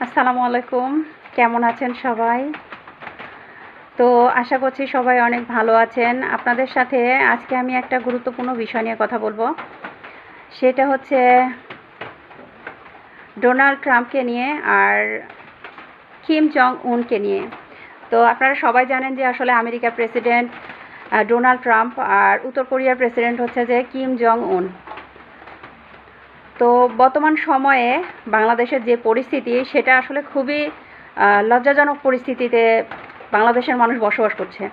আসসালামু আলাইকুম। কেমন আছেন সবাই? তো আশা করছি সবাই অনেক ভালো আছেন। আপনাদের সাথে আজকে আমি একটা গুরুত্বপূর্ণ বিষয় নিয়ে কথা বলবো। সেটা হচ্ছে ডোনাল্ড ট্রাম্পকে নিয়ে আর কিম জং উনকে নিয়ে। তো আপনারা সবাই জানেন যে আসলে আমেরিকার প্রেসিডেন্ট ডোনাল্ড ট্রাম্প আর উত্তর কোরিয়ার প্রেসিডেন্ট হচ্ছে যে কিম জং উন। তো বর্তমান সময়ে বাংলাদেশের যে পরিস্থিতি সেটা আসলে খুবই লজ্জাজনক পরিস্থিতিতে বাংলাদেশের মানুষ বসবাস করছে।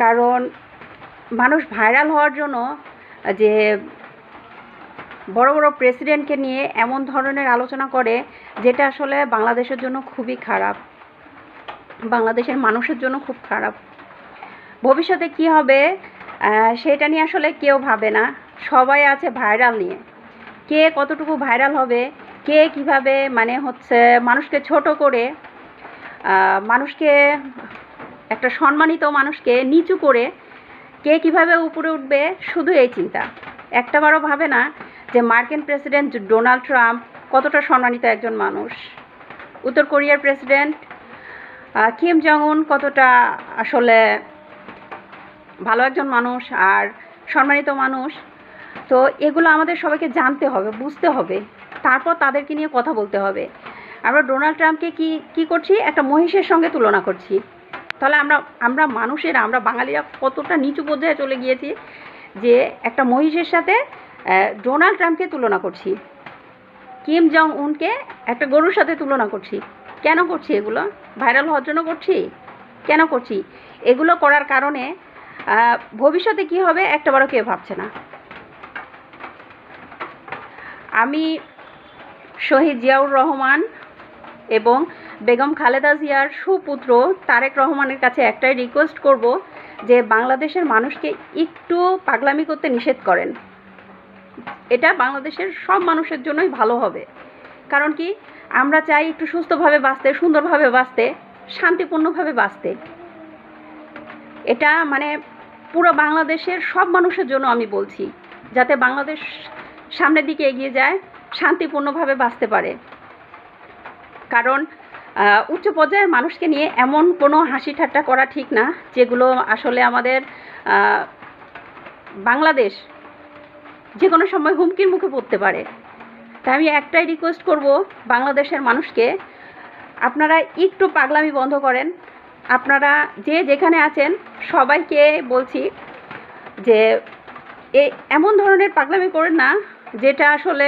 কারণ মানুষ ভাইরাল হওয়ার জন্য যে বড় বড় প্রেসিডেন্টকে নিয়ে এমন ধরনের আলোচনা করে যেটা আসলে বাংলাদেশের জন্য খুবই খারাপ, বাংলাদেশের মানুষের জন্য খুব খারাপ। ভবিষ্যতে কি হবে সেটা নিয়ে আসলে কেউ ভাবে না। সবাই আছে ভাইরাল নিয়ে। কে কতটুকু ভাইরাল হবে, কে কিভাবে মানে হচ্ছে মানুষকে ছোট করে, মানুষকে একটা সম্মানিত মানুষকে নিচু করে কে কিভাবে উপরে উঠবে, শুধু এই চিন্তা। একটাবারও ভাবে না যে মার্কিন প্রেসিডেন্ট ডোনাল্ড ট্রাম্প কতটা সম্মানিত একজন মানুষ, উত্তর কোরিয়ার প্রেসিডেন্ট কিম জং উন কতটা আসলে ভালো একজন মানুষ আর সম্মানিত মানুষ। তো এগুলো আমাদের সবাইকে জানতে হবে, বুঝতে হবে, তারপর তাদেরকে নিয়ে কথা বলতে হবে। আমরা ডোনাল্ড ট্রাম্পকে কি করছি, একটা মহিষের সঙ্গে তুলনা করছি। তাহলে আমরা মানুষেরা, আমরা বাঙালিরা কতটা নিচু পর্যায়ে চলে গিয়েছি যে একটা মহিষের সাথে ডোনাল্ড ট্রাম্পকে তুলনা করছি, কিম জং উনকে একটা গরুর সাথে তুলনা করছি। কেন করছি এগুলো? ভাইরাল হওয়ার জন্য করছি? কেন করছি? এগুলো করার কারণে ভবিষ্যতে কি হবে একটাবারও কেউ ভাবছে না। আমি শহীদ জিয়াউর রহমান এবং বেগম খালেদা জিয়ার সুপুত্র তারেক রহমানের কাছে একটাই রিকোয়েস্ট করব যে বাংলাদেশের মানুষকে একটু পাগলামি করতে নিষেধ করেন। এটা বাংলাদেশের সব মানুষের জন্যই ভালো হবে। কারণ কি, আমরা চাই একটু সুস্থভাবে বাঁচতে, সুন্দরভাবে বাঁচতে, শান্তিপূর্ণভাবে বাঁচতে। এটা মানে পুরো বাংলাদেশের সব মানুষের জন্য আমি বলছি, যাতে বাংলাদেশ সামনের দিকে এগিয়ে যায়, শান্তিপূর্ণভাবে বাঁচতে পারে। কারণ উচ্চ পর্যায়ের মানুষকে নিয়ে এমন কোনো হাসি ঠাট্টা করা ঠিক না, যেগুলো আসলে আমাদের বাংলাদেশ যে কোনো সময় হুমকির মুখে পড়তে পারে। তাই আমি একটাই রিকোয়েস্ট করব বাংলাদেশের মানুষকে, আপনারা একটু পাগলামি বন্ধ করেন। আপনারা যে যেখানে আছেন সবাইকে বলছি যে এমন ধরনের পাগলামি করেন না যেটা আসলে